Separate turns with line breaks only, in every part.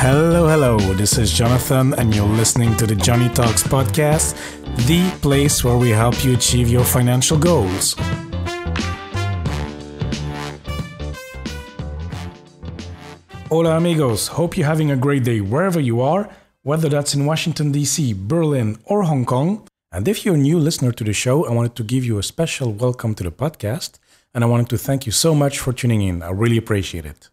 Hello. This is Jonathan, and you're listening to the Johnny Talks podcast, the place where we help you achieve your financial goals. Hola, amigos. Hope you're having a great day wherever you are, whether that's in Washington, D.C., Berlin, or Hong Kong. And if you're a new listener to the show, I wanted to give you a special welcome to the podcast, and I wanted to thank you so much for tuning in. I really appreciate it.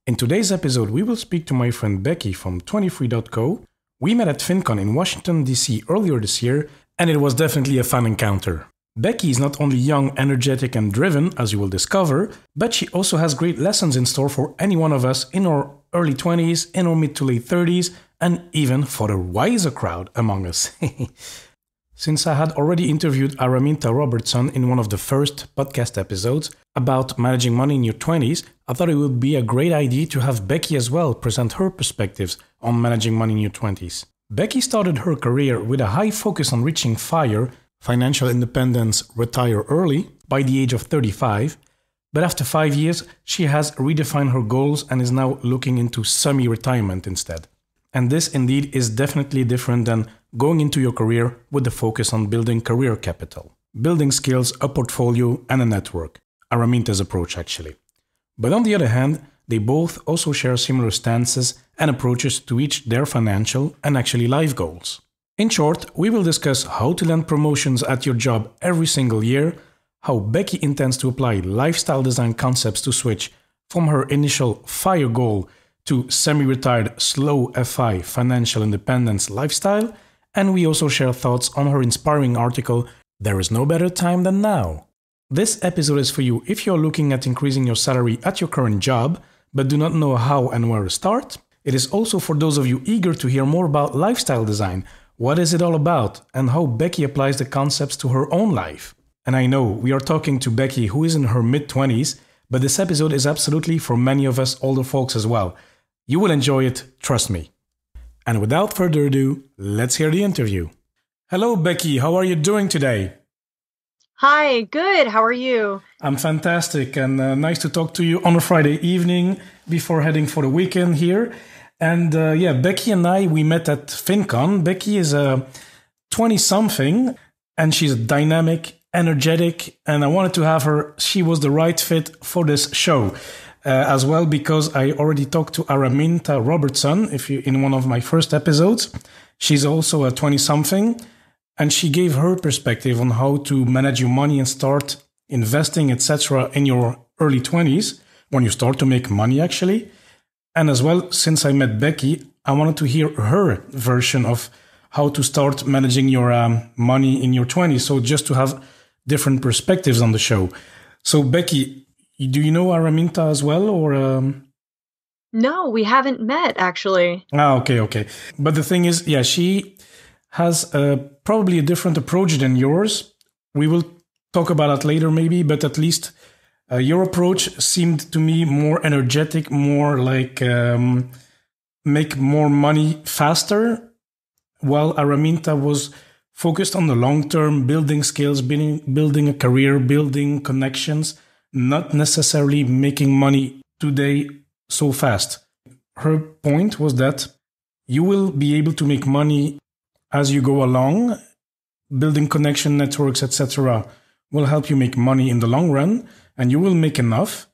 In today's episode, we will speak to my friend Becky from 23.co. We met at FinCon in Washington, D.C. earlier this year, and it was definitely a fun encounter. Becky is not only young, energetic, and driven, as you will discover, but she also has great lessons in store for any one of us in our early 20s, in our mid to late 30s, and even for the wiser crowd among us. Since I had already interviewed Araminta Robertson in one of the first podcast episodes about managing money in your 20s, I thought it would be a great idea to have Becky as well present her perspectives on managing money in your 20s. Becky started her career with a high focus on reaching FIRE, financial independence, retire early, by the age of 35, but after 5 years, she has redefined her goals and is now looking into semi-retirement instead. And this indeed is definitely different than going into your career with the focus on building career capital, building skills, a portfolio, and a network. Araminta's approach, actually. But on the other hand, they both also share similar stances and approaches to each their financial and actually life goals. In short, we will discuss how to land promotions at your job every single year, how Becky intends to apply lifestyle design concepts to switch from her initial FIRE goal to semi-retired slow FI financial independence lifestyle, and we also share thoughts on her inspiring article, There is No Better Time Than Now. This episode is for you if you're looking at increasing your salary at your current job, but do not know how and where to start. It is also for those of you eager to hear more about lifestyle design, what is it all about, and how Becky applies the concepts to her own life. And I know we are talking to Becky, who is in her mid-20s, but this episode is absolutely for many of us older folks as well. You will enjoy it, trust me. And without further ado, let's hear the interview. Hello, Becky. How are you doing today?
Hi, good. How are you?
I'm fantastic, and nice to talk to you on a Friday evening before heading for the weekend here. And Becky and I, we met at FinCon. Becky is a 20-something, and she's dynamic, energetic, and I wanted to have her. She was the right fit for this show. As well, because I already talked to Araminta Robertson in one of my first episodes. She's also a 20-something, and she gave her perspective on how to manage your money and start investing, etc. in your early 20s, when you start to make money, actually. And as well, since I met Becky, I wanted to hear her version of how to start managing your money in your 20s. So just to have different perspectives on the show. So Becky, do you know Araminta as well, or?
No, we haven't met, actually.
Okay. But the thing is, she has probably a different approach than yours. We will talk about that later maybe, but at least your approach seemed to me more energetic, more like make more money faster, while Araminta was focused on the long term, building skills, building a career, building connections, not necessarily making money today so fast. Her point was that you will be able to make money as you go along. Building connection networks, etc. will help you make money in the long run, and you will make enough,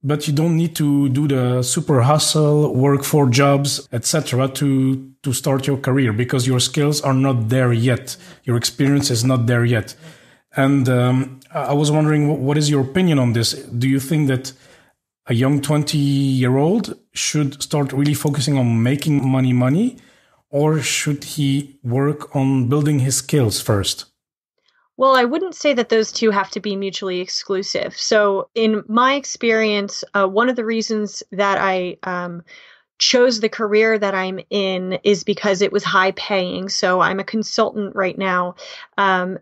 but you don't need to do the super hustle, work for jobs, etc. to start your career, because your skills are not there yet. Your experience is not there yet. And I was wondering, what is your opinion on this? Do you think that a young 20-year-old should start really focusing on making money, or should he work on building his skills first?
Well, I wouldn't say that those two have to be mutually exclusive. So in my experience, one of the reasons that I chose the career that I'm in is because it was high paying. So I'm a consultant right now, and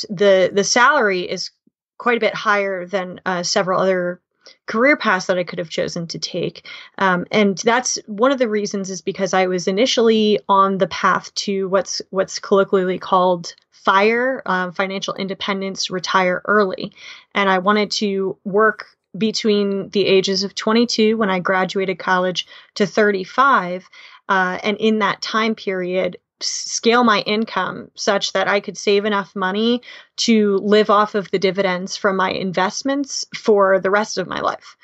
the salary is quite a bit higher than several other career paths that I could have chosen to take. And that's one of the reasons, is because I was initially on the path to what's colloquially called FIRE, financial independence, retire early. And I wanted to work between the ages of 22 when I graduated college to 35 and in that time period, scale my income such that I could save enough money to live off of the dividends from my investments for the rest of my life.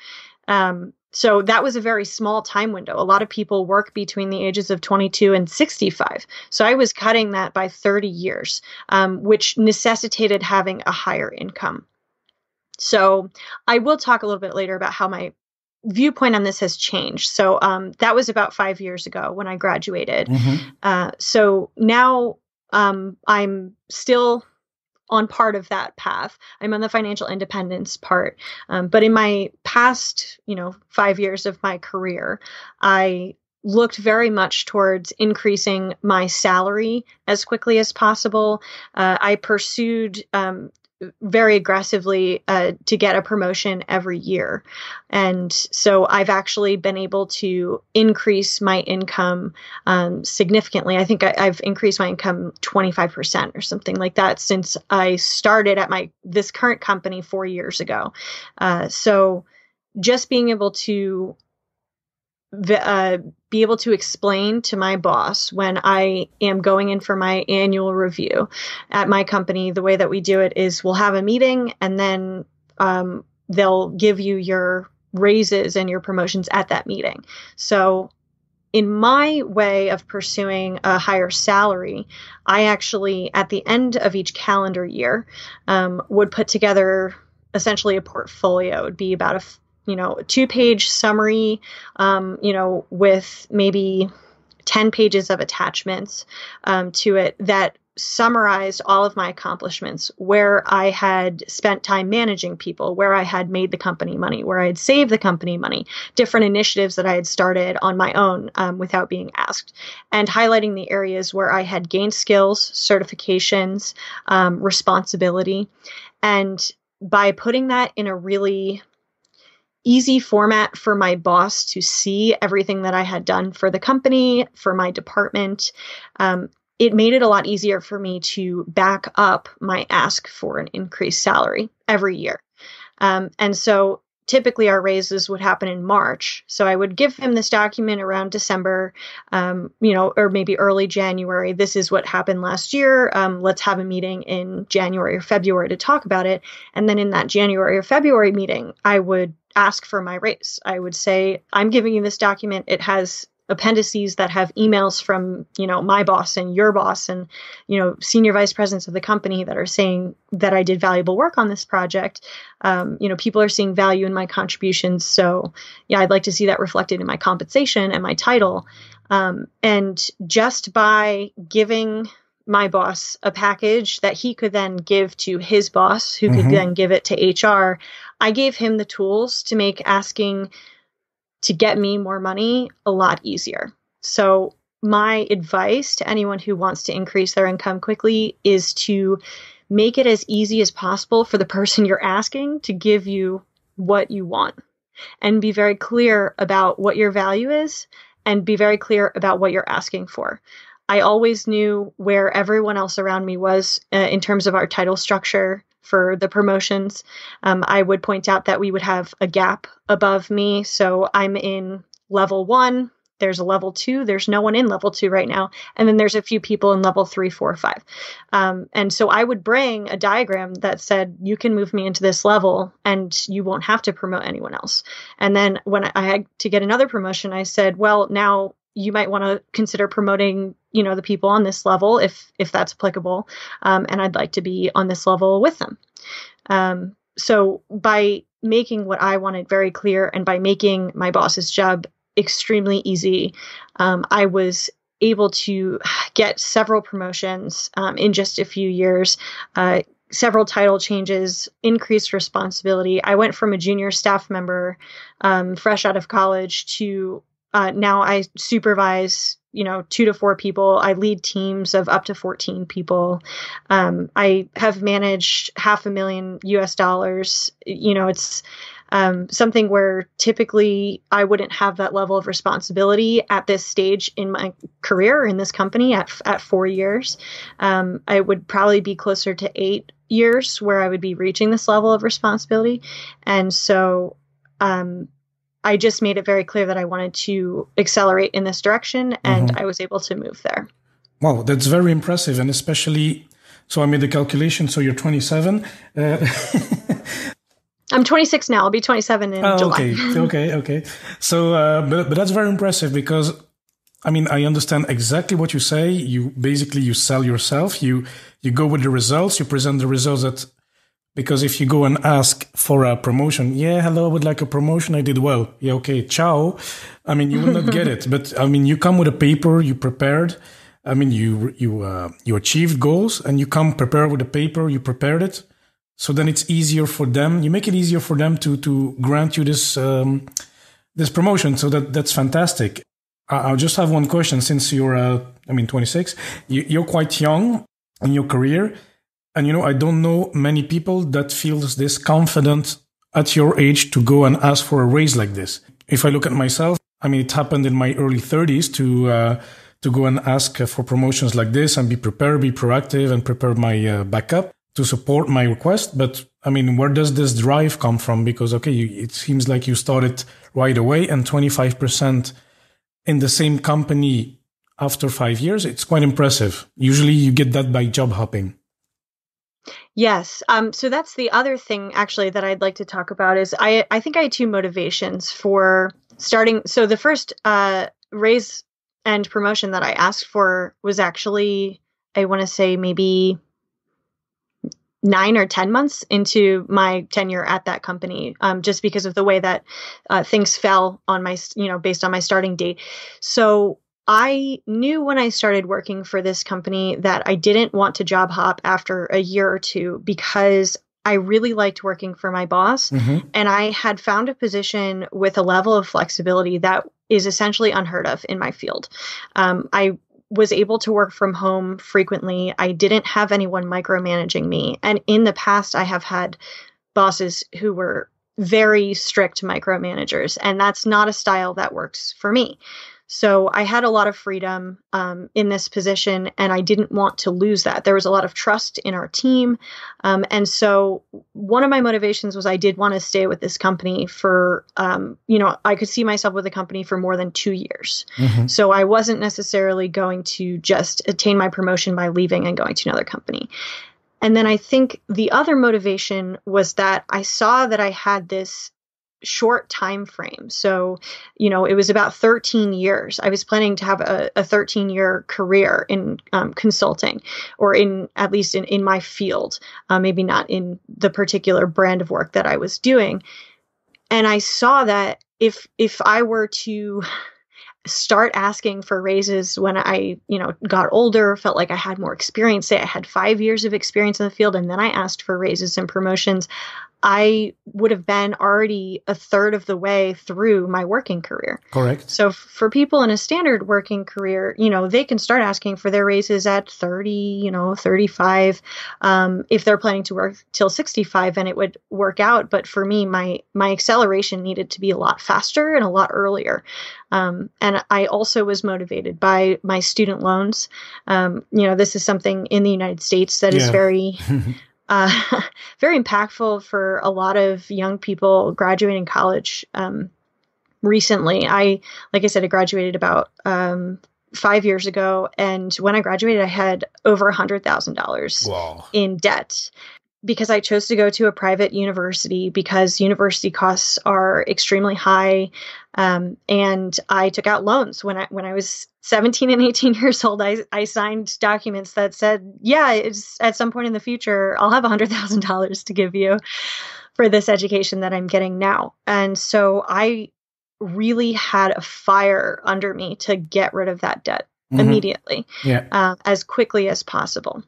So that was a very small time window. A lot of people work between the ages of 22 and 65. So I was cutting that by 30 years, which necessitated having a higher income. So I will talk a little bit later about how my viewpoint on this has changed. So that was about 5 years ago when I graduated. So now I'm still on part of that path. I'm on the financial independence part. But in my past, 5 years of my career, I looked very much towards increasing my salary as quickly as possible. I pursued very aggressively to get a promotion every year. And so I've actually been able to increase my income significantly. I think I've increased my income 25% or something like that since I started at this current company 4 years ago. So just being able to be able to explain to my boss when I am going in for my annual review at my company, the way that we do it is we'll have a meeting and then they'll give you your raises and your promotions at that meeting. So in my way of pursuing a higher salary, I actually, at the end of each calendar year, would put together essentially a portfolio. It would be about a 2-page summary, with maybe 10 pages of attachments to it that summarized all of my accomplishments, where I had spent time managing people, where I had made the company money, where I had saved the company money, different initiatives that I had started on my own without being asked, and highlighting the areas where I had gained skills, certifications, responsibility. And by putting that in a really easy format for my boss to see everything that I had done for the company, for my department, it made it a lot easier for me to back up my ask for an increased salary every year. And so typically our raises would happen in March. So I would give him this document around December, or maybe early January. This is what happened last year. Let's have a meeting in January or February to talk about it. And then in that January or February meeting, I would ask for my raise. I would say, I'm giving you this document. It has appendices that have emails from, my boss and your boss and, senior vice presidents of the company that are saying that I did valuable work on this project. People are seeing value in my contributions. So yeah, I'd like to see that reflected in my compensation and my title. And just by giving my boss a package that he could then give to his boss, who could then give it to HR, I gave him the tools to make asking to get me more money a lot easier. So my advice to anyone who wants to increase their income quickly is to make it as easy as possible for the person you're asking to give you what you want, and be very clear about what your value is and be very clear about what you're asking for. I always knew where everyone else around me was in terms of our title structure for the promotions. I would point out that we would have a gap above me. So I'm in level 1. There's a level 2. There's no one in level 2 right now. And then there's a few people in level 3, 4, 5. And so I would bring a diagram that said, you can move me into this level and you won't have to promote anyone else. And then when I had to get another promotion, I said, well, now you might want to consider promoting, the people on this level if that's applicable. And I'd like to be on this level with them. So by making what I wanted very clear and by making my boss's job extremely easy, I was able to get several promotions in just a few years, several title changes, increased responsibility. I went from a junior staff member fresh out of college to now I supervise, 2 to 4 people. I lead teams of up to 14 people. I have managed $500,000 US. It's something where typically I wouldn't have that level of responsibility at this stage in my career in this company at 4 years. I would probably be closer to 8 years where I would be reaching this level of responsibility. And so, I just made it very clear that I wanted to accelerate in this direction, and I was able to move there.
Wow, that's very impressive. And especially, so I made the calculation, so you're 27.
I'm 26 now. I'll be 27 in July.
Okay. So, but that's very impressive because, I mean, I understand exactly what you say. You sell yourself. You go with the results. You present the results because if you go and ask for a promotion, yeah, hello, I would like a promotion. I did well. Yeah, okay, ciao. I mean, you will not get it. But I mean, you come with a paper. You prepared. I mean, you achieved goals, and you come prepared with a paper. You prepared it. So then it's easier for them. You make it easier for them to grant you this promotion. So that's fantastic. I'll just have one question. Since you're 26, you're quite young in your career, and I don't know many people that feels this confident at your age to go and ask for a raise like this. If I look at myself, I mean, it happened in my early 30s to go and ask for promotions like this and be prepared, be proactive, and prepare my backup to support my request. But I mean, where does this drive come from? Because, okay, it seems like you started right away, and 25% in the same company after 5 years, it's quite impressive. Usually you get that by job hopping.
Yes. So that's the other thing actually that I'd like to talk about is I think I had two motivations for starting. So the first raise and promotion that I asked for was actually, I want to say maybe 9 or 10 months into my tenure at that company, just because of the way that things fell on my, based on my starting date. So I knew when I started working for this company that I didn't want to job hop after a year or two because I really liked working for my boss. And I had found a position with a level of flexibility that is essentially unheard of in my field. I was able to work from home frequently. I didn't have anyone micromanaging me. And in the past, I have had bosses who were very strict micromanagers, and that's not a style that works for me. So I had a lot of freedom in this position, and I didn't want to lose that. There was a lot of trust in our team. And so one of my motivations was I did want to stay with this company for, I could see myself with the company for more than 2 years. So I wasn't necessarily going to just attain my promotion by leaving and going to another company. And then I think the other motivation was that I saw that I had this short time frame. So, it was about 13 years. I was planning to have a 13-year career in consulting, or at least in my field, maybe not in the particular brand of work that I was doing. And I saw that if I were to start asking for raises when I, got older, felt like I had more experience, say I had 5 years of experience in the field, and then I asked for raises and promotions, I would have been already a third of the way through my working career.
Correct.
So for people in a standard working career, they can start asking for their raises at 30, 35. If they're planning to work till 65, then it would work out. But for me, my acceleration needed to be a lot faster and a lot earlier. And I also was motivated by my student loans. This is something in the United States that is very... very impactful for a lot of young people graduating college recently. Like I said, I graduated about 5 years ago. And when I graduated, I had over $100,000 in debt because I chose to go to a private university because university costs are extremely high. And I took out loans when I was 17 and 18 years old. I signed documents that said, it's at some point in the future, I'll have $100,000 to give you for this education that I'm getting now. And so I really had a fire under me to get rid of that debt immediately, as quickly as possible.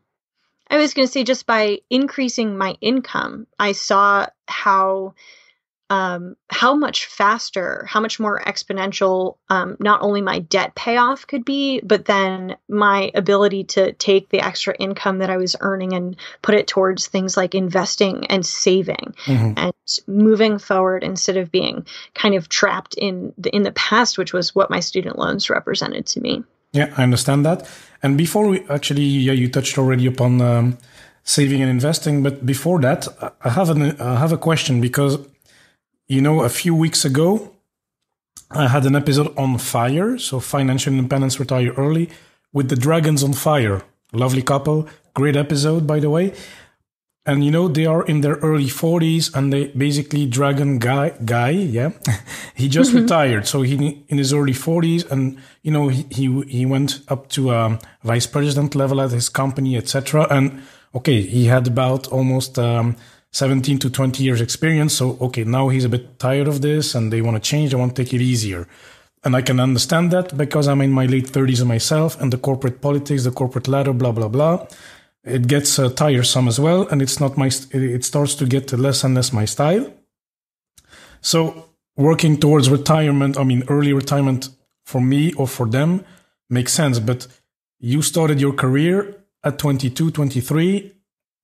I was going to say, just by increasing my income, I saw how much faster, how much more exponential, not only my debt payoff could be, but then my ability to take the extra income that I was earning and put it towards things like investing and saving and moving forward instead of being kind of trapped in the past, which was what my student loans represented to me.
Yeah, I understand that. And before we actually, you touched already upon saving and investing. But before that, I have a question because, a few weeks ago, I had an episode on FIRE, so Financial Independence Retire Early, with the Dragons on Fire. Lovely couple. Great episode, by the way. And, they are in their early 40s, and they basically Dragon guy, yeah, he just retired. So he in his early 40s, and, he went up to vice president level at his company, etc. And, okay, he had about almost 17 to 20 years experience. So, okay, now he's a bit tired of this, and they want to change. They want to take it easier. And I can understand that because I'm in my late 30s myself, and the corporate politics, the corporate ladder, blah, blah, blah. It gets tiresome as well, and it's not it starts to get less and less my style. So working towards retirement, early retirement for me or for them makes sense. But you started your career at 22, 23,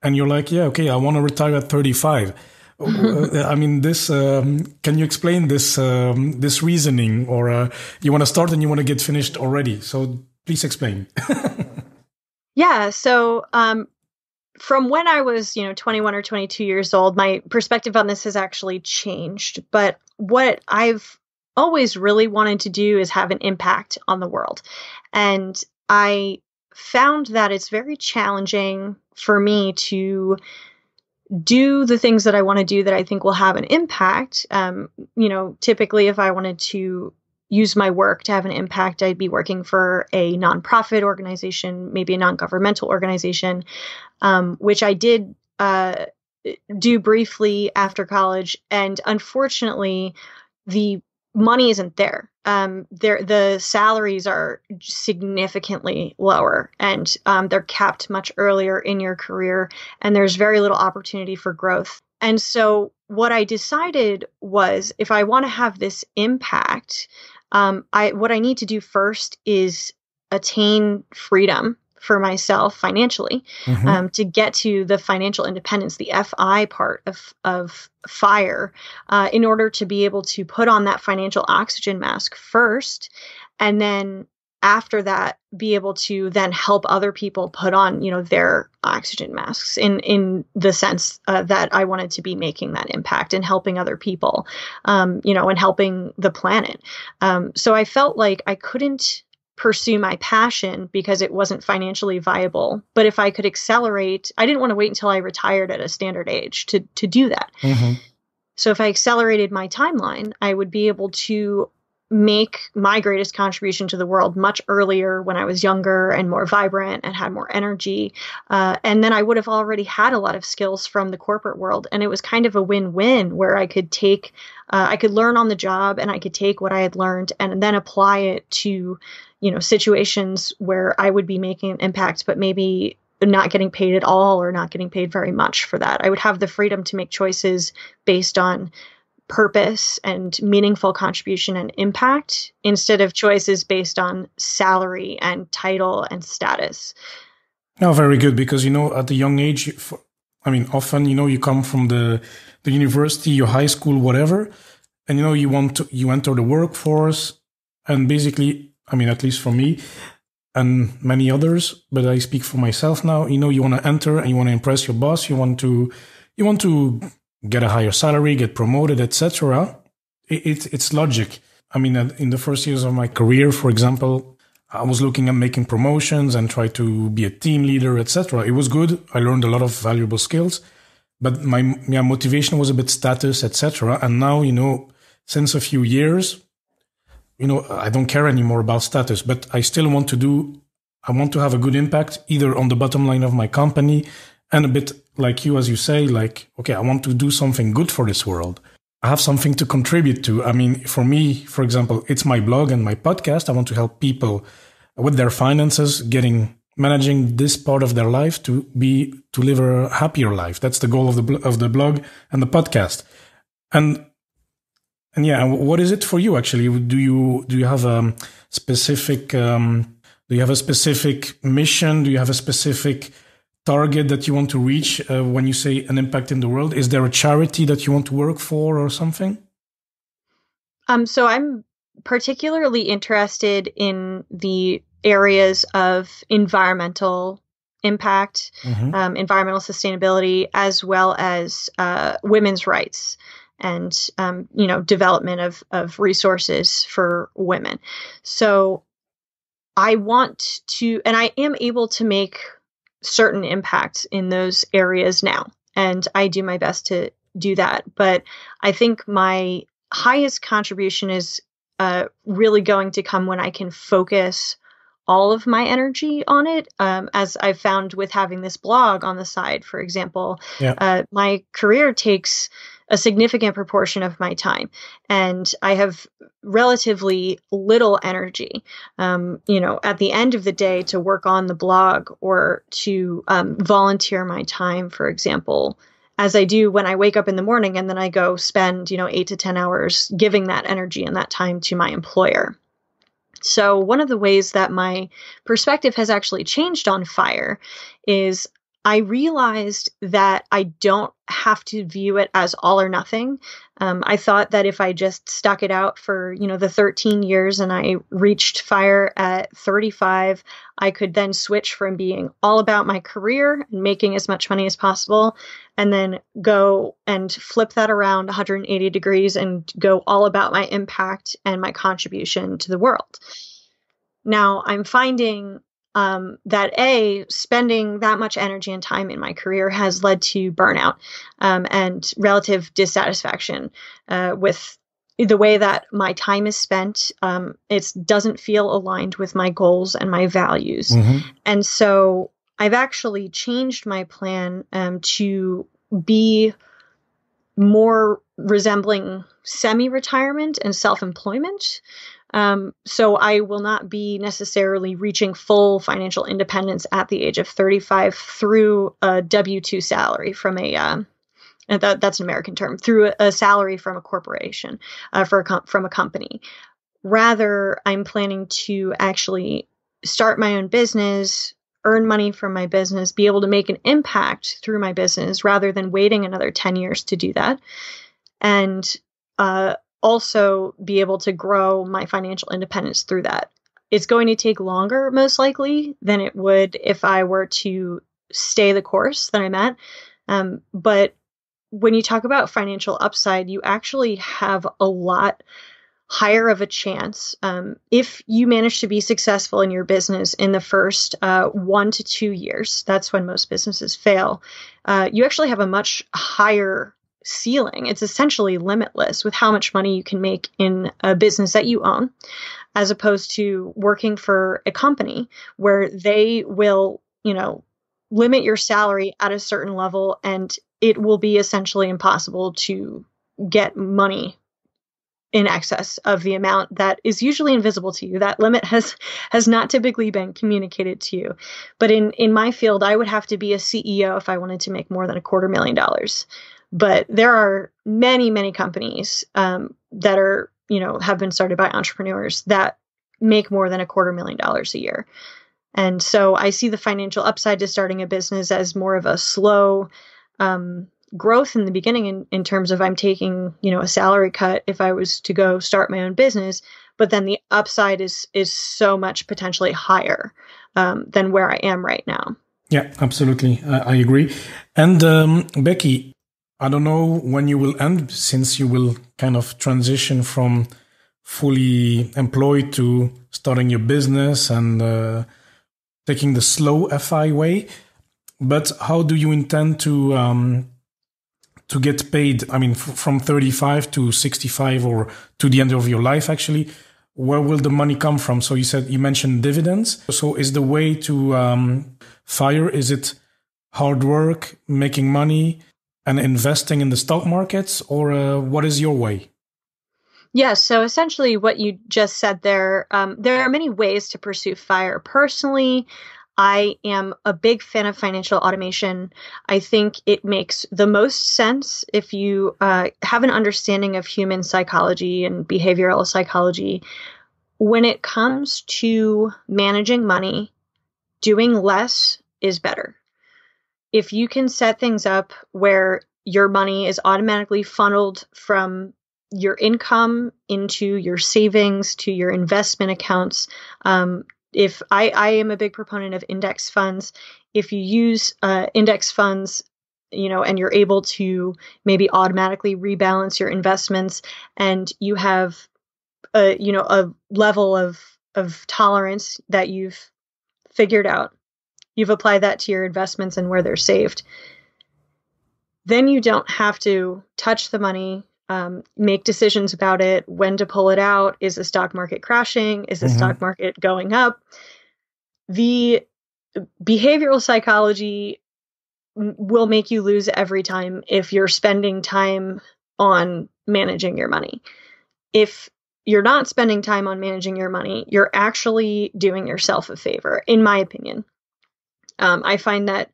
and you're like, yeah, okay, I want to retire at 35. This, can you explain this reasoning, or you want to start and you want to get finished already? So please explain.
Yeah. So from when I was, 21 or 22 years old, my perspective on this has actually changed. But what I've always really wanted to do is have an impact on the world. And I found that it's very challenging for me to do the things that I want to do that I think will have an impact. Typically, if I wanted to use my work to have an impact, I'd be working for a nonprofit organization, maybe a non-governmental organization, which I did do briefly after college. And unfortunately, the money isn't there. The salaries are significantly lower, and they're capped much earlier in your career, and there's very little opportunity for growth. And so what I decided was, if I want to have this impact, what I need to do first is attain freedom for myself financially, to get to the financial independence, the FI part of FIRE, in order to be able to put on that financial oxygen mask first, and then after that, be able to then help other people put on, their oxygen masks in the sense that I wanted to be making that impact and helping other people, and helping the planet. So I felt like I couldn't pursue my passion because it wasn't financially viable. But if I could accelerate, I didn't want to wait until I retired at a standard age to do that. So if I accelerated my timeline, I would be able to make my greatest contribution to the world much earlier, when I was younger and more vibrant and had more energy. And then I would have already had a lot of skills from the corporate world. And it was kind of a win-win, where I could I could learn on the job, and I could take what I had learned and then apply it to, situations where I would be making an impact, but maybe not getting paid at all, or not getting paid very much for that. I would have the freedom to make choices based on purpose and meaningful contribution and impact, instead of choices based on salary and title and status.
No, very good, because, at a young age, often, you come from the university, your high school, whatever, and, you enter the workforce, and basically, at least for me and many others, but I speak for myself now, you want to enter and you want to impress your boss, you want to get a higher salary, get promoted, etc. It's logic. In the first years of my career, for example, I was looking at making promotions and try to be a team leader, etc. It was good. I learned a lot of valuable skills, but my motivation was a bit status, etc. And now, since a few years, I don't care anymore about status, but I still want I want to have a good impact, either on the bottom line of my company, and a bit like you, as you say, okay, I want to do something good for this world. I have something to contribute to. For me, for example, it's my blog and my podcast. I want to help people with their finances, managing this part of their life to live a happier life. That's the goal of the blog and the podcast. And yeah, what is it for you actually? Do you have a specific mission? Do you have a specific target that you want to reach when you say an impact in the world? Is there a charity that you want to work for or something?
So I'm particularly interested in the areas of environmental impact, environmental sustainability, as well as women's rights. and development of resources for women. So I want to, and I am able to make certain impacts in those areas now, and I do my best to do that. But I think my highest contribution is really going to come when I can focus all of my energy on it. As I've found with having this blog on the side, for example, my career takes a significant proportion of my time, and I have relatively little energy, at the end of the day to work on the blog or to volunteer my time, for example, as I do when I wake up in the morning and then I go spend, 8 to 10 hours giving that energy and that time to my employer. So one of the ways that my perspective has actually changed on FIRE is I realized that I don't have to view it as all or nothing. I thought that if I just stuck it out for, the 13 years and I reached FIRE at 35, I could then switch from being all about my career and making as much money as possible, and then go and flip that around 180 degrees and go all about my impact and my contribution to the world. Now I'm finding that spending that much energy and time in my career has led to burnout and relative dissatisfaction with the way that my time is spent. It doesn't feel aligned with my goals and my values. Mm-hmm. And so I've actually changed my plan to be more resembling semi-retirement and self-employment. So I will not be necessarily reaching full financial independence at the age of 35 through a W-2 salary from that's an American term, through a salary from a corporation, from a company. Rather, I'm planning to actually start my own business, earn money from my business, be able to make an impact through my business rather than waiting another 10 years to do that. And, also be able to grow my financial independence through that. It's going to take longer, most likely, than it would if I were to stay the course that I'm at. But when you talk about financial upside, you actually have a lot higher of a chance if you manage to be successful in your business in the first 1 to 2 years. That's when most businesses fail. You actually have a much higher ceiling. It's essentially limitless with how much money you can make in a business that you own, as opposed to working for a company where they will, limit your salary at a certain level, and it will be essentially impossible to get money in excess of the amount that is usually invisible to you. That limit has not typically been communicated to you. But in my field, I would have to be a CEO if I wanted to make more than $250,000. But there are many, many companies that are, have been started by entrepreneurs that make more than $250,000 a year. And so I see the financial upside to starting a business as more of a slow growth in the beginning in terms of I'm taking, a salary cut if I was to go start my own business. But then the upside is so much potentially higher than where I am right now.
Yeah, absolutely. I agree. And Becky, I don't know when you will end, since you will kind of transition from fully employed to starting your business and taking the slow FI way. But how do you intend to get paid? I mean, from 35 to 65 or to the end of your life, actually, where will the money come from? So you mentioned dividends. So is the way to FIRE, is it hard work, making money, and investing in the stock markets, or what is your way?
Yes. So essentially what you just said there are many ways to pursue FIRE. Personally, I am a big fan of financial automation. I think it makes the most sense if you have an understanding of human psychology and behavioral psychology. When it comes to managing money, doing less is better. If you can set things up where your money is automatically funneled from your income into your savings to your investment accounts, if I am a big proponent of index funds. If you use index funds and you're able to maybe automatically rebalance your investments, and you have a level of tolerance that you've figured out. You've applied that to your investments and where they're saved. Then you don't have to touch the money, make decisions about it, when to pull it out. Is the stock market crashing? Is the stock market going up? The behavioral psychology will make you lose every time if you're spending time on managing your money. If you're not spending time on managing your money, you're actually doing yourself a favor, in my opinion. I find that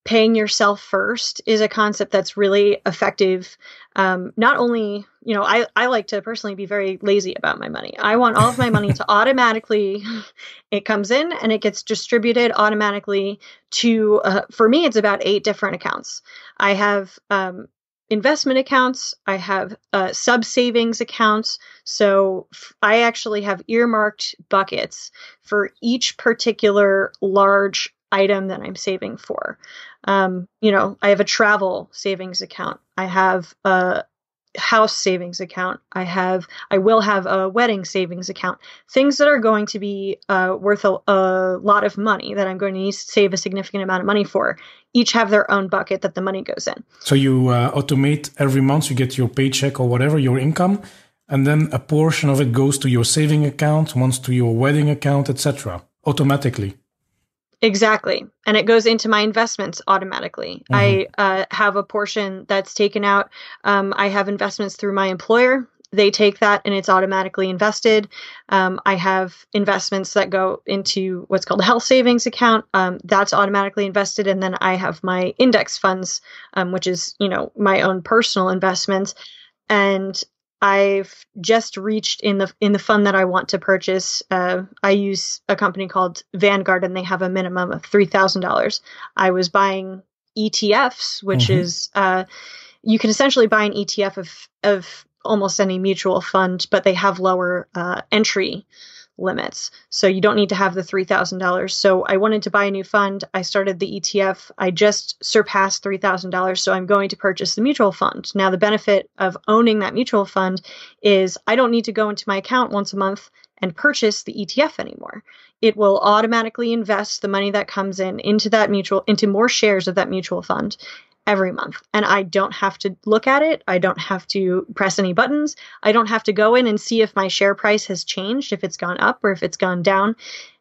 paying yourself first is a concept that's really effective. Not only, I like to personally be very lazy about my money. I want all of my money to automatically, it comes in and it gets distributed automatically to, for me, it's about 8 different accounts. I have investment accounts. I have sub-savings accounts. So I actually have earmarked buckets for each particular large item that I'm saving for. I have a travel savings account. I have a house savings account. I will have a wedding savings account. Things that are going to be worth a lot of money, that I'm going to need to save a significant amount of money for, each have their own bucket that the money goes in.
So you automate every month, you get your paycheck or whatever, your income, and then a portion of it goes to your saving account, once to your wedding account, etc. automatically.
Exactly. And it goes into my investments automatically. I have a portion that's taken out. I have investments through my employer. They take that and it's automatically invested. I have investments that go into what's called a health savings account. That's automatically invested. And then I have my index funds, which is, my own personal investments. And I've just reached in the fund that I want to purchase. I use a company called Vanguard, and they have a minimum of $3,000. I was buying ETFs, which is you can essentially buy an ETF of almost any mutual fund, but they have lower entry limits. So you don't need to have the $3,000. So I wanted to buy a new fund. I started the ETF. I just surpassed $3,000. So I'm going to purchase the mutual fund. Now, the benefit of owning that mutual fund is I don't need to go into my account once a month and purchase the ETF anymore. It will automatically invest the money that comes into more shares of that mutual fund every month. And I don't have to look at it. I don't have to press any buttons. I don't have to go in and see if my share price has changed, if it's gone up or if it's gone down.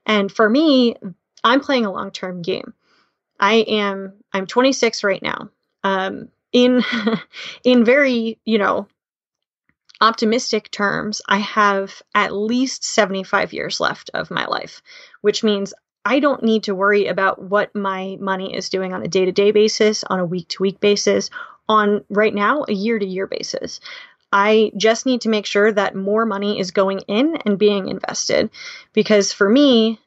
And for me, I'm playing a long-term game. I'm 26 right now. In very, optimistic terms, I have at least 75 years left of my life, which means I don't need to worry about what my money is doing on a day-to-day basis, on a week-to-week basis, on right now a year-to-year basis. I just need to make sure that more money is going in and being invested, because for me,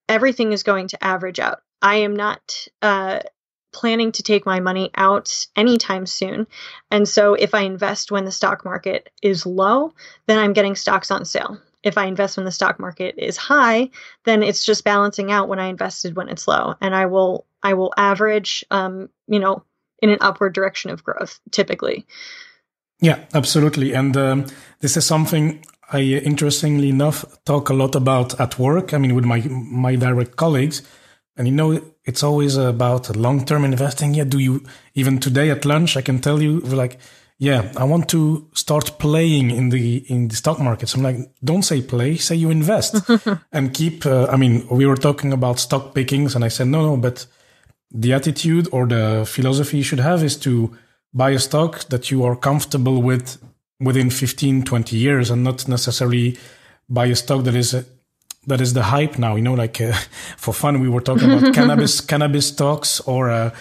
everything is going to average out. I am not planning to take my money out anytime soon. And so if I invest when the stock market is low, then I'm getting stocks on sale. If I invest when the stock market is high, then it's just balancing out when I invested when it's low. And I will average, in an upward direction of growth, typically.
Yeah, absolutely. And this is something I, interestingly enough, talk a lot about at work. I mean, with my direct colleagues. And, it's always about long-term investing. Yeah, do you, even today at lunch, I can tell you, we're like, yeah, I want to start playing in the stock markets. I'm like, don't say play, say you invest and keep, we were talking about stock pickings and I said, no, but the attitude or the philosophy you should have is to buy a stock that you are comfortable with within 15, 20 years and not necessarily buy a stock that is the hype now, for fun, we were talking about cannabis stocks or,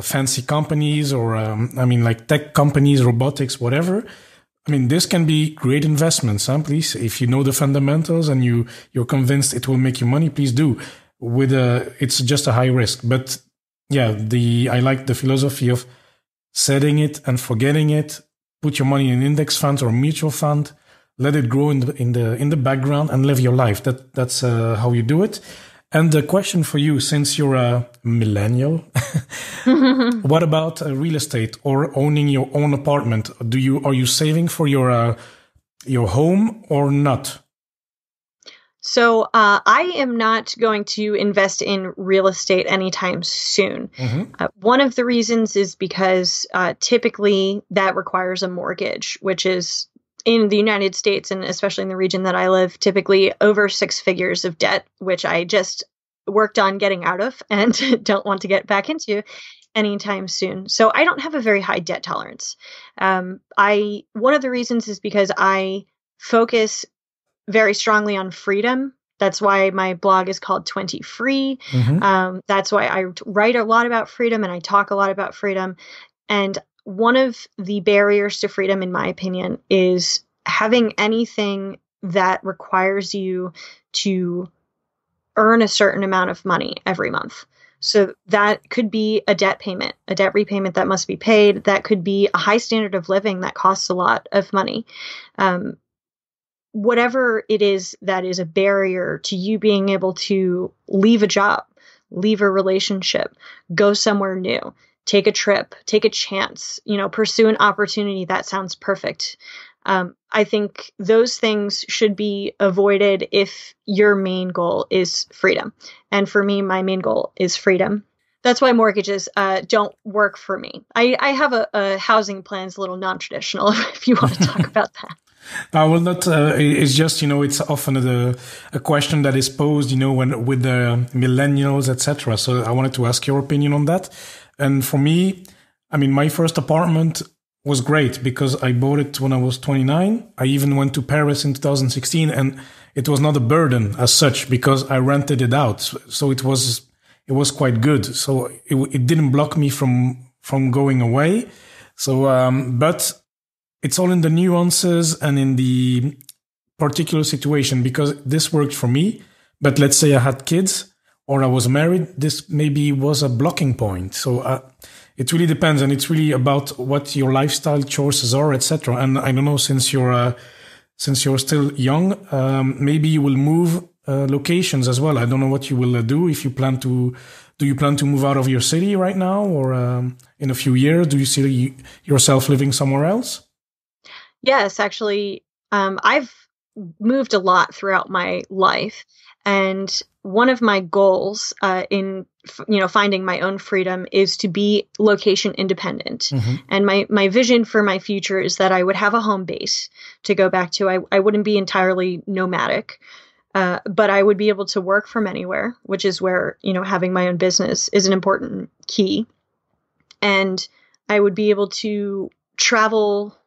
fancy companies or, like tech companies, robotics, whatever. I mean, this can be great investments, please. If you know the fundamentals and you're convinced it will make you money, please do. It's just a high risk. But yeah, I like the philosophy of setting it and forgetting it. Put your money in an index fund or a mutual fund. Let it grow in the background and live your life. That's how you do it. And the question for you, since you're a millennial, what about real estate or owning your own apartment? Are you saving for your home or not?
So I am not going to invest in real estate anytime soon. One of the reasons is because typically that requires a mortgage, which is in the United States, and especially in the region that I live, typically over 6 figures of debt, which I just worked on getting out of and don't want to get back into anytime soon. So I don't have a very high debt tolerance. One of the reasons is because I focus very strongly on freedom. That's why my blog is called 20 Free. That's why I write a lot about freedom and I talk a lot about freedom. And one of the barriers to freedom, in my opinion, is having anything that requires you to earn a certain amount of money every month. So that could be a debt payment, a debt repayment that must be paid. That could be a high standard of living that costs a lot of money. Whatever it is that is a barrier to you being able to leave a job, leave a relationship, go somewhere new, take a trip, take a chance, pursue an opportunity that sounds perfect. I think those things should be avoided if your main goal is freedom. And for me, my main goal is freedom. That's why mortgages don't work for me. I have a housing plan that's a little non-traditional, if you want to talk about that.
I will not. It's just it's often a question that is posed, when with the millennials, etc. So I wanted to ask your opinion on that. And for me, my first apartment was great because I bought it when I was 29. I even went to Paris in 2016, and it was not a burden as such because I rented it out. So it was quite good. So it didn't block me from going away. So but it's all in the nuances and in the particular situation, because this worked for me. But let's say I had kids or I was married, this maybe was a blocking point. So it really depends, and it's really about what your lifestyle choices are, etc. And I don't know, since you're still young, maybe you will move locations as well. I don't know what you will do if you plan to. Do you plan to move out of your city right now, or in a few years? Do you see yourself living somewhere else?
Yes, actually, I've moved a lot throughout my life, and one of my goals in finding my own freedom is to be location independent. And my vision for my future is that I would have a home base to go back to. I wouldn't be entirely nomadic, but I would be able to work from anywhere, which is where having my own business is an important key. And I would be able to travel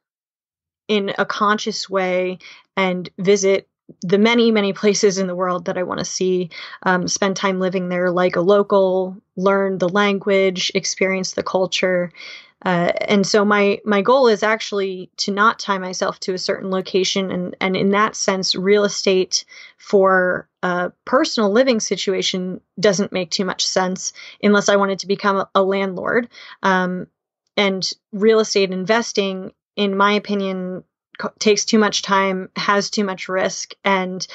in a conscious way and visit the many, many places in the world that I want to see, spend time living there like a local, learn the language, experience the culture. And so my goal is actually to not tie myself to a certain location. And in that sense, real estate for a personal living situation doesn't make too much sense unless I wanted to become a landlord. And real estate investing, in my opinion, takes too much time, has too much risk, and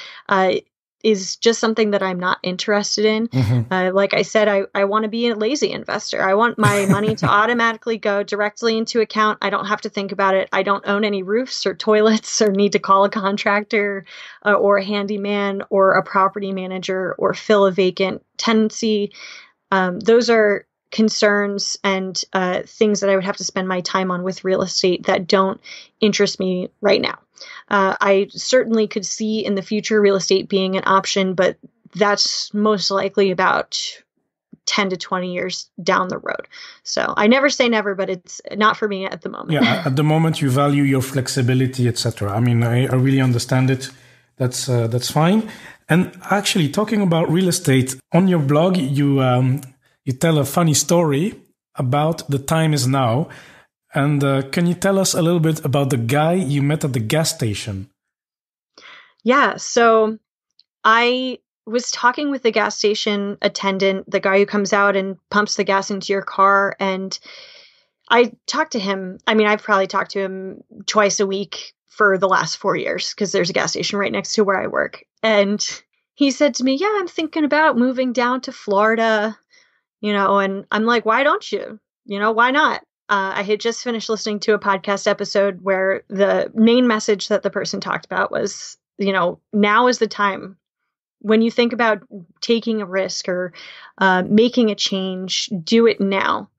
is just something that I'm not interested in. Like I said, I want to be a lazy investor. I want my money to automatically go directly into account. I don't have to think about it. I don't own any roofs or toilets or need to call a contractor or a handyman or a property manager or fill a vacant tenancy. Those are concerns and things that I would have to spend my time on with real estate that don't interest me right now. I certainly could see in the future real estate being an option, but that's most likely about 10 to 20 years down the road. So I never say never, but it's not for me at the moment.
Yeah, at the moment you value your flexibility, etc. I really understand it. That's fine. And actually, talking about real estate, on your blog, you tell a funny story about the time is now. And can you tell us a little bit about the guy you met at the gas station?
Yeah, so I was talking with the gas station attendant, the guy who comes out and pumps the gas into your car. And I talked to him. I've probably talked to him twice a week for the last 4 years because there's a gas station right next to where I work. And he said to me, "Yeah, I'm thinking about moving down to Florida," and I'm like, "Why don't you? Why not?" I had just finished listening to a podcast episode where the main message that the person talked about was, now is the time. When you think about taking a risk or making a change, do it now.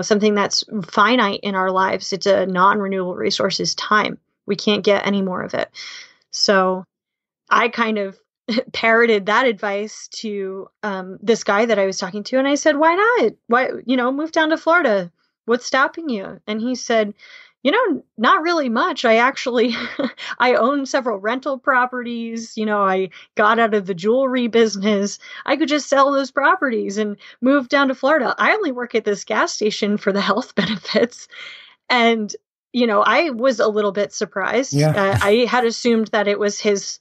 Something that's finite in our lives. It's a non-renewable resource is time. We can't get any more of it. So I kind of parroted that advice to this guy that I was talking to. And I said, why not? Why, move down to Florida. What's stopping you? And he said, not really much. I actually, I own several rental properties. I got out of the jewelry business. I could just sell those properties and move down to Florida. I only work at this gas station for the health benefits. And, I was a little bit surprised.
Yeah.
I had assumed that it was his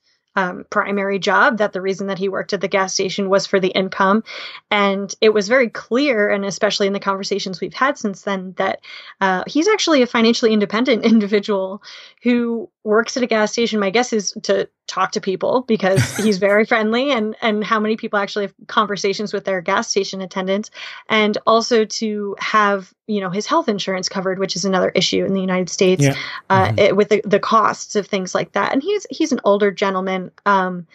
primary job, that the reason that he worked at the gas station was for the income. And it was very clear, and especially in the conversations we've had since then, that he's actually a financially independent individual who works at a gas station. My guess is to talk to people because he's very friendly, and how many people actually have conversations with their gas station attendants, and also to have his health insurance covered, which is another issue in the United States.
Yeah.
With the costs of things like that. And he's an older gentleman, and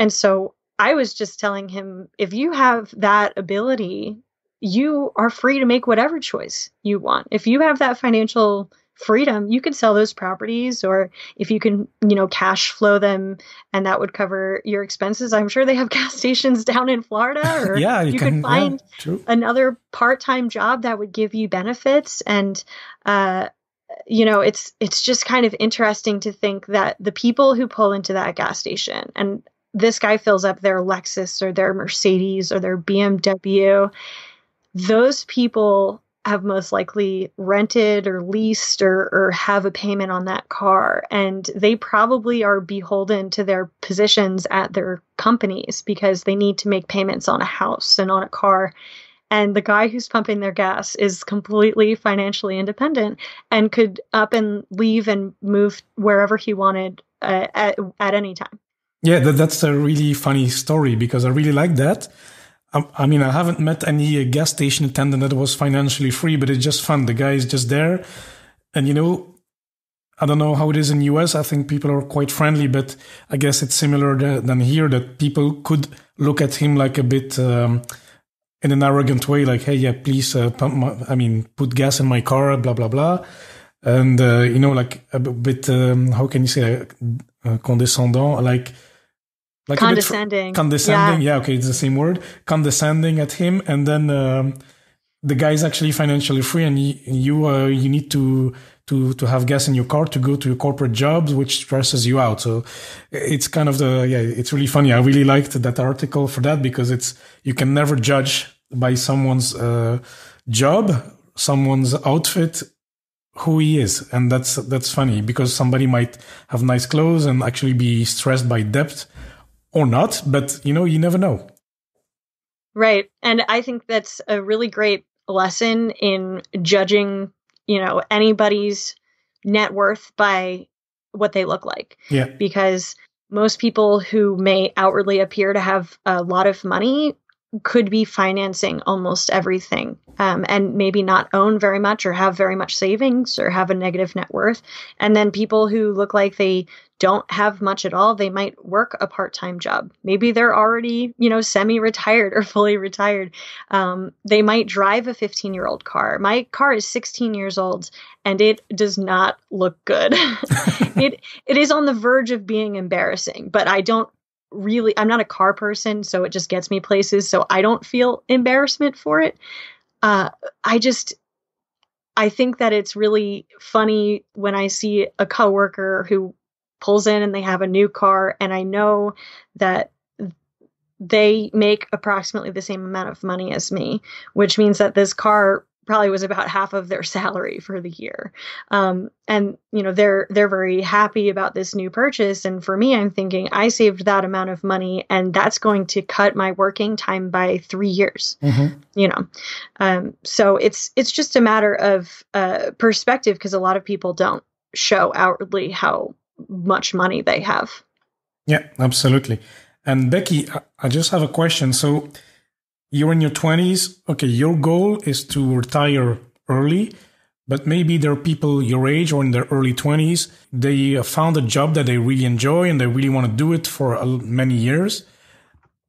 so I was just telling him, if you have that ability, you are free to make whatever choice you want. If you have that financial freedom, you can sell those properties, or if you can, cash flow them, and that would cover your expenses. I'm sure they have gas stations down in Florida, or
Yeah,
you could find another part-time job that would give you benefits. And, it's just kind of interesting to think that the people who pull into that gas station, and this guy fills up their Lexus or their Mercedes or their BMW, those people have most likely rented or leased or have a payment on that car. And they probably are beholden to their positions at their companies because they need to make payments on a house and on a car. And the guy who's pumping their gas is completely financially independent and could up and leave and move wherever he wanted at any time.
Yeah, that's a really funny story because I really like that. I mean, I haven't met any gas station attendant that was financially free, but it's just fun. The guy is just there. And, I don't know how it is in the US. I think people are quite friendly, but I guess it's similar than here, that people could look at him like a bit in an arrogant way, like, hey, yeah, please put gas in my car, blah, blah, blah. And, like a bit, how can you say, condescendant, like
condescending.
Condescending. Yeah. Okay. It's the same word. Condescending at him. And then, the guy is actually financially free, and you need to have gas in your car to go to your corporate jobs, which stresses you out. So it's kind of it's really funny. I really liked that article for that because you can never judge by someone's, job, someone's outfit, who he is. And that's funny because somebody might have nice clothes and actually be stressed by debt. Or not, but you never know.
Right. And I think that's a really great lesson in judging, anybody's net worth by what they look like.
Yeah.
Because most people who may outwardly appear to have a lot of money could be financing almost everything, and maybe not own very much or have very much savings or have a negative net worth. And then people who look like they don't have much at all, they might work a part-time job. Maybe they're already, semi-retired or fully retired. They might drive a 15-year-old car. My car is 16 years old and it does not look good. It is on the verge of being embarrassing, but I'm not a car person, so it just gets me places. So I don't feel embarrassment for it. I think that it's really funny when I see a coworker who pulls in and they have a new car, and I know that they make approximately the same amount of money as me, which means that this car probably was about half of their salary for the year. And, they're very happy about this new purchase. And for me, I'm thinking I saved that amount of money and that's going to cut my working time by 3 years, so it's just a matter of perspective, because a lot of people don't show outwardly how much money they have.
Yeah, absolutely. And Becky, I just have a question. So you're in your 20s. Okay, your goal is to retire early, but maybe there are people your age or in their early 20s. They found a job that they really enjoy and they really want to do it for many years.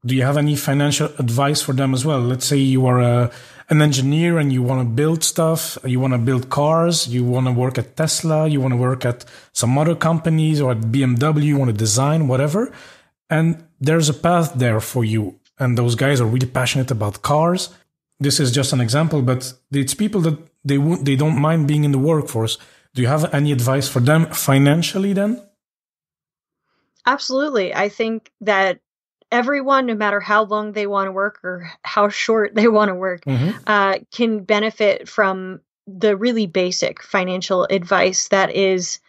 Do you have any financial advice for them as well? Let's say you are an engineer and you want to build stuff, you want to build cars, you want to work at Tesla, you want to work at some other companies or at BMW, you want to design, whatever. And there's a path there for you. And those guys are really passionate about cars. This is just an example, but it's people that they don't mind being in the workforce. Do you have any advice for them financially then?
Absolutely. I think that everyone, no matter how long they want to work or how short they want to work, can benefit from the really basic financial advice that is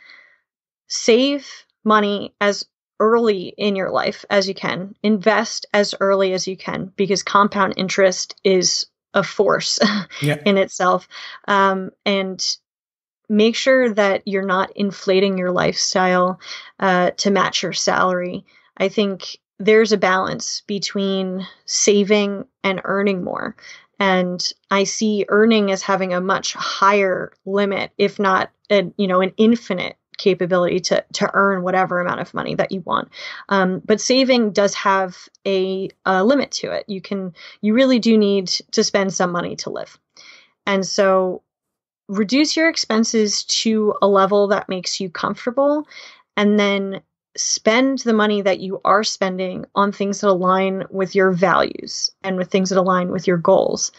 save money as early in your life as you can, invest as early as you can, because compound interest is a force in itself. And make sure that you're not inflating your lifestyle to match your salary. I think there's a balance between saving and earning more. And I see earning as having a much higher limit, if not an infinite capability to earn whatever amount of money that you want. But saving does have a limit to it. You really do need to spend some money to live. And so reduce your expenses to a level that makes you comfortable, and then spend the money that you are spending on things that align with your values and with things that align with your goals.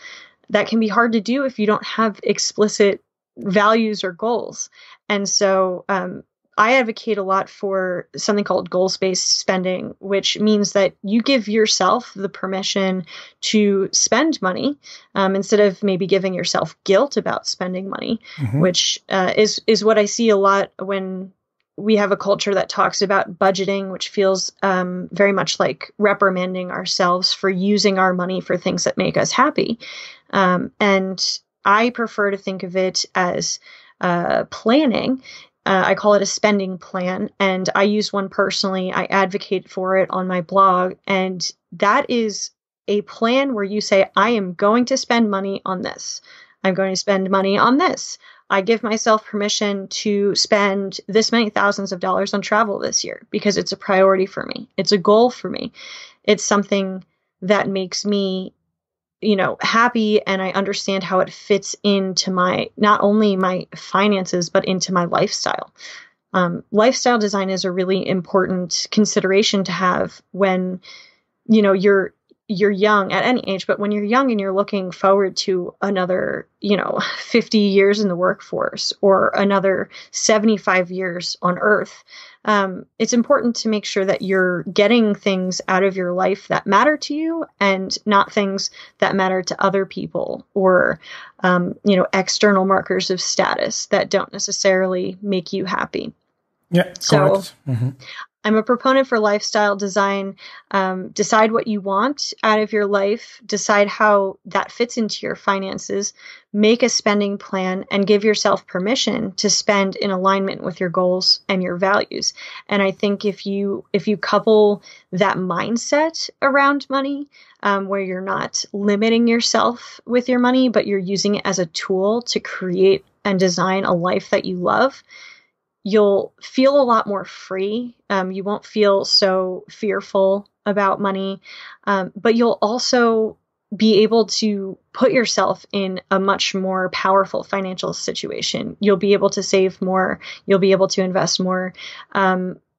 That can be hard to do if you don't have explicit values or goals. And so I advocate a lot for something called goals-based spending, which means that you give yourself the permission to spend money instead of maybe giving yourself guilt about spending money, which is what I see a lot when we have a culture that talks about budgeting, which feels very much like reprimanding ourselves for using our money for things that make us happy. And I prefer to think of it as planning. I call it a spending plan, and I use one personally. I advocate for it on my blog, and that is a plan where you say, I am going to spend money on this. I'm going to spend money on this. I give myself permission to spend this many thousands of dollars on travel this year because it's a priority for me. It's a goal for me. It's something that makes me happy, and I understand how it fits into not only my finances, but into my lifestyle. Lifestyle design is a really important consideration to have when, you're young at any age, but when you're young and you're looking forward to another, 50 years in the workforce or another 75 years on Earth, it's important to make sure that you're getting things out of your life that matter to you and not things that matter to other people or, external markers of status that don't necessarily make you happy.
Yeah,
so
correct.
I'm a proponent for lifestyle design. Decide what you want out of your life, decide how that fits into your finances, make a spending plan, and give yourself permission to spend in alignment with your goals and your values. And I think if you couple that mindset around money, where you're not limiting yourself with your money, but you're using it as a tool to create and design a life that you love, you'll feel a lot more free. You won't feel so fearful about money, but you'll also be able to put yourself in a much more powerful financial situation. You'll be able to save more. You'll be able to invest more.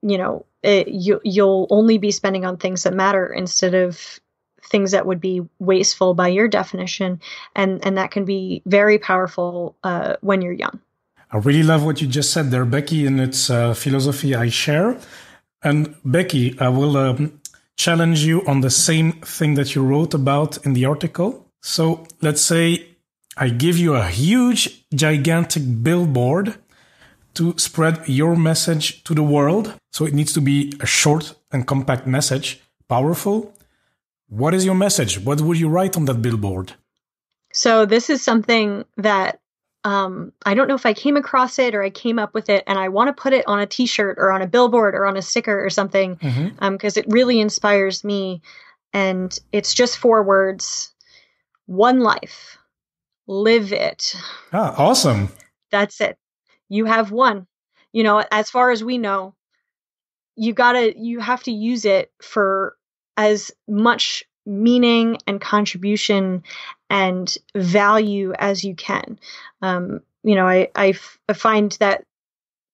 You'll only be spending on things that matter instead of things that would be wasteful by your definition. And that can be very powerful when you're young.
I really love what you just said there, Becky, and it's a philosophy I share. And Becky, I will challenge you on the same thing that you wrote about in the article. So let's say I give you a huge, gigantic billboard to spread your message to the world. So it needs to be a short and compact message, powerful. What is your message? What would you write on that billboard?
So this is something that I don't know if I came across it or I came up with it, and I want to put it on a t-shirt or on a billboard or on a sticker or something, because it really inspires me. And it's just 4 words: one life, live it.
Ah, awesome.
That's it. You have one. As far as we know, you have to use it for as much meaning and contribution and value as you can. I find that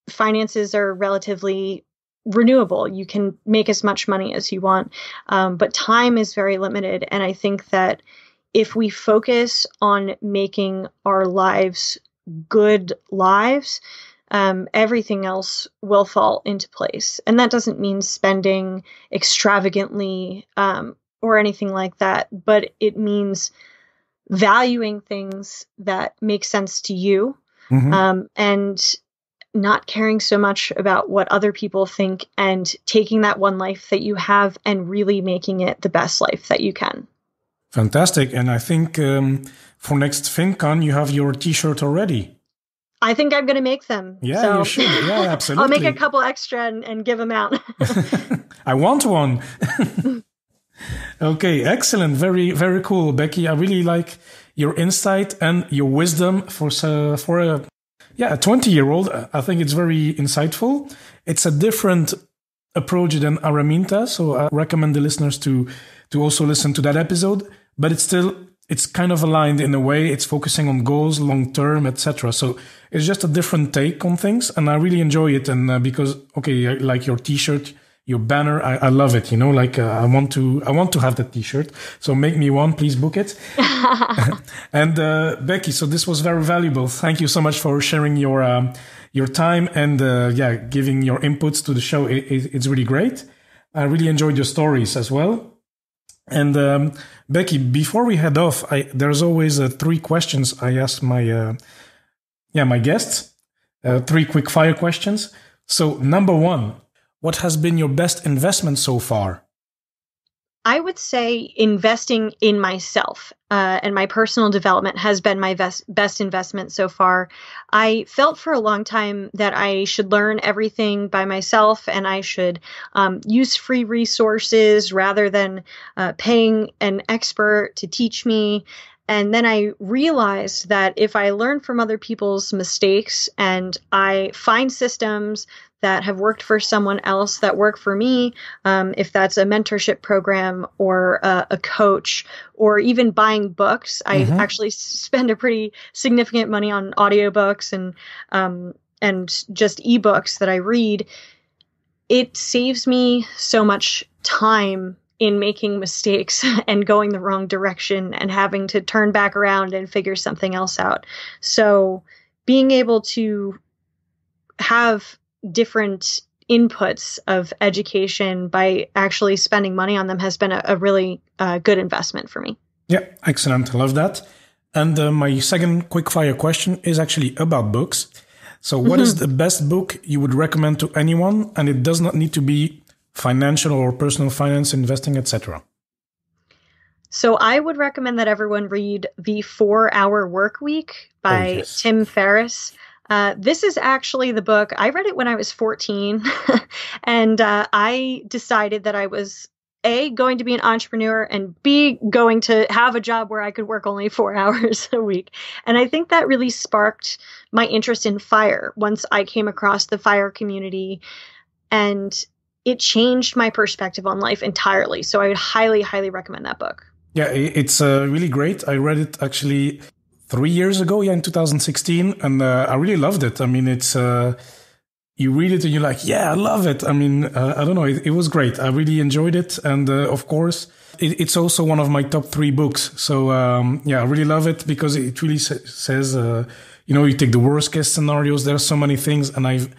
finances are relatively renewable. You can make as much money as you want, but time is very limited. And I think that if we focus on making our lives good lives, everything else will fall into place. And that doesn't mean spending extravagantly or anything like that, but it means valuing things that make sense to you, and not caring so much about what other people think, and taking that one life that you have and really making it the best life that you can.
Fantastic. And I think for next FinCon, you have your t-shirt already.
I think I'm going to make them.
Yeah,
so.
You should. Yeah, absolutely.
I'll make a couple extra and give them out.
I want one. Okay, excellent. Very, very cool, Becky. I really like your insight and your wisdom for a 20-year-old. I think it's very insightful. It's a different approach than Araminta, so I recommend the listeners to also listen to that episode. But it's kind of aligned in a way. It's focusing on goals, long term, etc. So it's just a different take on things, and I really enjoy it. And because like your T-shirt, your banner, I love it. I want to have that T-shirt. So make me one, please book it. And Becky, so this was very valuable. Thank you so much for sharing your time and giving your inputs to the show. It's really great. I really enjoyed your stories as well. And Becky, before we head off, there's always 3 questions I ask my guests. 3 quick fire questions. So number 1, what has been your best investment so far?
I would say investing in myself and my personal development has been my best investment so far. I felt for a long time that I should learn everything by myself, and I should use free resources rather than paying an expert to teach me. And then I realized that if I learn from other people's mistakes and I find systems that have worked for someone else that work for me, if that's a mentorship program or a coach or even buying books, I actually spend a pretty significant money on audiobooks and just ebooks that I read. It saves me so much time in making mistakes and going the wrong direction and having to turn back around and figure something else out. So being able to have different inputs of education by actually spending money on them has been a really good investment for me.
Yeah, excellent. I love that. And my second quickfire question is actually about books. So what is the best book you would recommend to anyone? And it does not need to be financial or personal finance, investing, etc.
So I would recommend that everyone read The 4-Hour Workweek by Tim Ferriss. This is actually the book. I read it when I was 14, and I decided that I was A, going to be an entrepreneur, and B, going to have a job where I could work only 4 hours a week. And I think that really sparked my interest in FIRE once I came across the FIRE community, and it changed my perspective on life entirely. So I would highly, highly recommend that book.
Yeah, it's really great. I read it actually 3 years ago, in 2016, and I really loved it. I mean, it's you read it and you're like, yeah, I love it. I mean, I don't know, it was great. I really enjoyed it, and of course, it's also one of my top 3 books. So I really love it because it really says, you take the worst case scenarios. There are so many things, and I've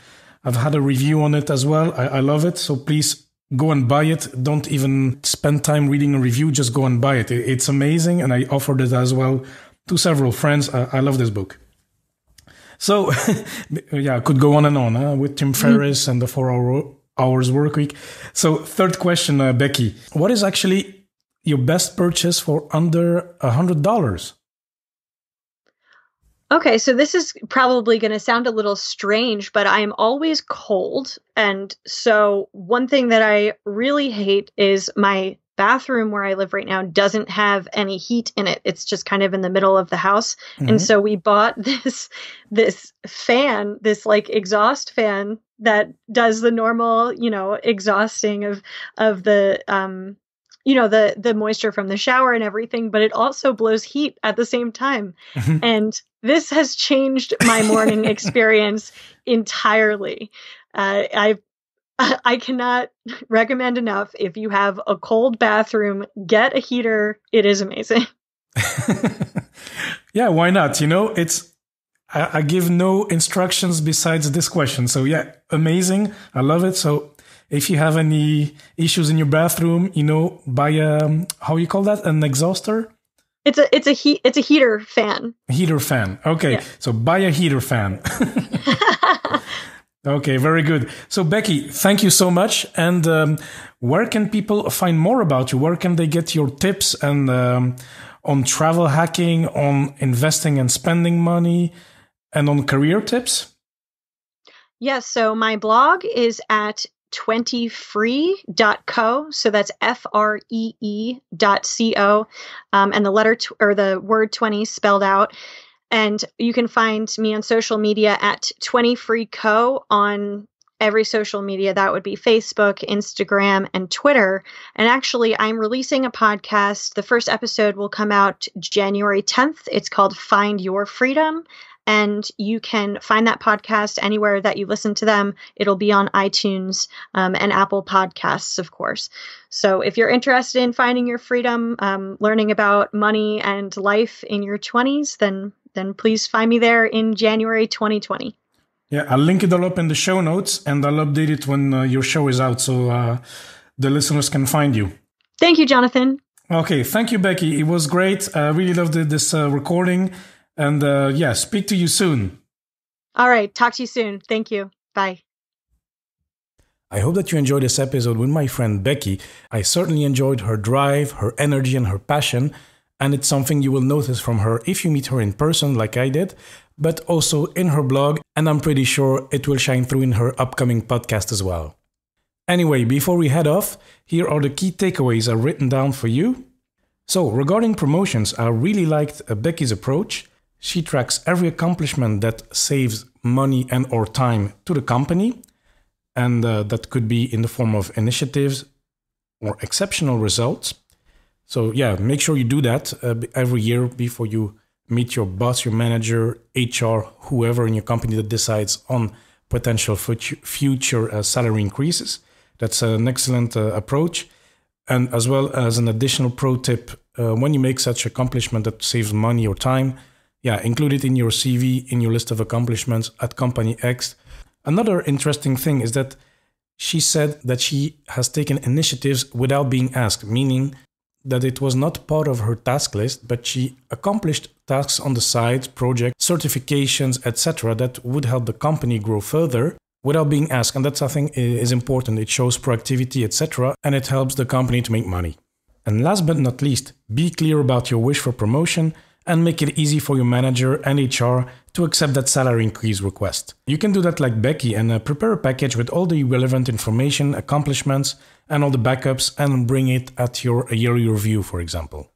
had a review on it as well. I love it. So please go and buy it. Don't even spend time reading a review. Just go and buy it. It's amazing, and I offered it as well to several friends. I love this book. So, I could go on and on with Tim Ferriss and the 4 hours work week. So, third question, Becky, what is actually your best purchase for under $100?
Okay, so this is probably going to sound a little strange, but I'm always cold. And so one thing that I really hate is my bathroom where I live right now doesn't have any heat in it. It's just kind of in the middle of the house. And
Hmm.
so we bought this fan, this like exhaust fan that does the normal, exhausting of the the moisture from the shower and everything, but it also blows heat at the same time. And this has changed my morning experience entirely. I I cannot recommend enough. If you have a cold bathroom, get a heater. It is amazing.
Yeah, why not? I give no instructions besides this question. So yeah, amazing. I love it. So if you have any issues in your bathroom, buy how you call that? An exhauster?
It's a heater fan.
Heater fan. Okay.
Yeah.
So buy a heater fan. Okay, very good. So Becky, thank you so much. And where can people find more about you? Where can they get your tips and on travel hacking, on investing and spending money, and on career tips?
Yes, so my blog is at 20free.co. So that's FREE.co. And the letter or the word 20 spelled out. And you can find me on social media at 20freeco on every social media. That would be Facebook, Instagram, and Twitter. And actually, I'm releasing a podcast. The first episode will come out January 10th. It's called Find Your Freedom. And you can find that podcast anywhere that you listen to them. It'll be on iTunes and Apple Podcasts, of course. So if you're interested in finding your freedom, learning about money and life in your 20s, then please find me there in January 2020.
Yeah, I'll link it all up in the show notes, and I'll update it when your show is out so the listeners can find you.
Thank you, Jonathan.
Okay, thank you, Becky. It was great. I really loved this recording. And speak to you soon.
All right, talk to you soon. Thank you. Bye.
I hope that you enjoyed this episode with my friend Becky. I certainly enjoyed her drive, her energy, and her passion. And it's something you will notice from her if you meet her in person like I did, but also in her blog, and I'm pretty sure it will shine through in her upcoming podcast as well. Anyway, before we head off, here are the key takeaways I've written down for you. So, regarding promotions, I really liked Becky's approach. She tracks every accomplishment that saves money and or time to the company, and that could be in the form of initiatives or exceptional results. So yeah, make sure you do that every year before you meet your boss, your manager, HR, whoever in your company that decides on potential future salary increases. That's an excellent approach. And as well as an additional pro tip, when you make such accomplishment that saves money or time, include it in your CV, in your list of accomplishments at Company X. Another interesting thing is that she said that she has taken initiatives without being asked, meaning that it was not part of her task list, but she accomplished tasks on the side, projects, certifications, etc. that would help the company grow further without being asked. And that's, I think, is important. It shows proactivity, etc. and it helps the company to make money. And last but not least, be clear about your wish for promotion and make it easy for your manager and HR to accept that salary increase request. You can do that like Becky and prepare a package with all the relevant information, accomplishments, and all the backups and bring it at your yearly review, for example.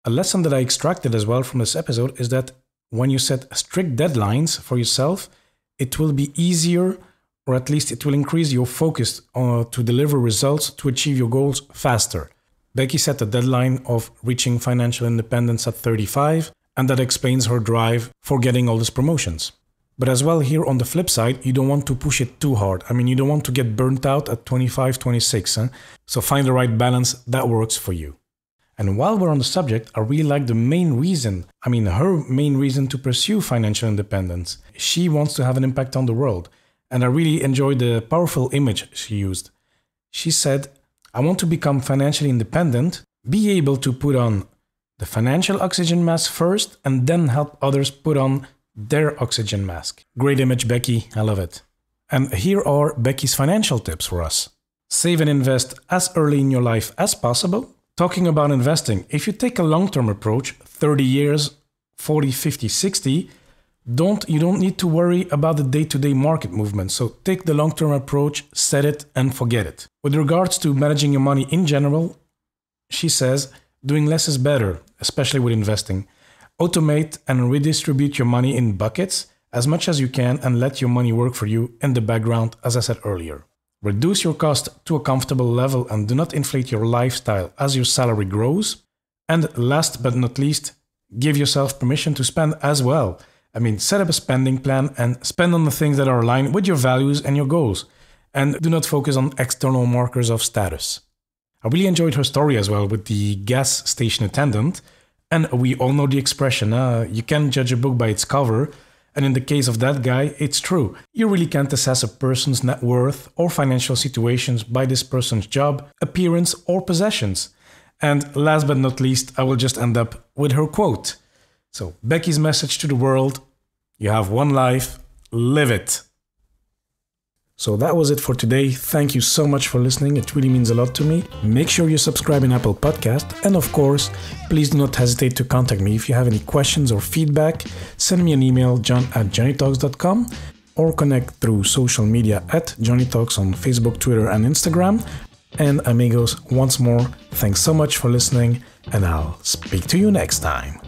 A lesson that I extracted as well from this episode is that when you set strict deadlines for yourself, it will be easier, or at least it will increase your focus to deliver results to achieve your goals faster. Becky set a deadline of reaching financial independence at 35, and that explains her drive for getting all these promotions. But as well, here on the flip side, you don't want to push it too hard. I mean, you don't want to get burnt out at 25, 26. So find the right balance that works for you. And while we're on the subject, I really like her main reason to pursue financial independence. She wants to have an impact on the world. And I really enjoyed the powerful image she used. She said, I want to become financially independent, be able to put on the financial oxygen mask first, and then help others put on their oxygen mask. Great image, Becky. I love it. And here are Becky's financial tips for us. Save and invest as early in your life as possible. Talking about investing, if you take a long-term approach, 30 years, 40, 50, 60, You don't need to worry about the day-to-day market movement. So take the long-term approach, set it and forget it. With regards to managing your money in general, she says, doing less is better, especially with investing. Automate and redistribute your money in buckets as much as you can and let your money work for you in the background, as I said earlier. Reduce your cost to a comfortable level and do not inflate your lifestyle as your salary grows. And last but not least, give yourself permission to spend as well. I mean, set up a spending plan and spend on the things that are aligned with your values and your goals. And do not focus on external markers of status. I really enjoyed her story as well with the gas station attendant. And we all know the expression, you can't judge a book by its cover. And in the case of that guy, it's true. You really can't assess a person's net worth or financial situations by this person's job, appearance, or possessions. And last but not least, I will just end up with her quote. So, Becky's message to the world: you have one life, live it. So that was it for today. Thank you so much for listening. It really means a lot to me. Make sure you subscribe in Apple Podcast. And of course, please do not hesitate to contact me if you have any questions or feedback. Send me an email, john@johnnytalks.com, or connect through social media at johnnytalks on Facebook, Twitter, and Instagram. And amigos, once more, thanks so much for listening, and I'll speak to you next time.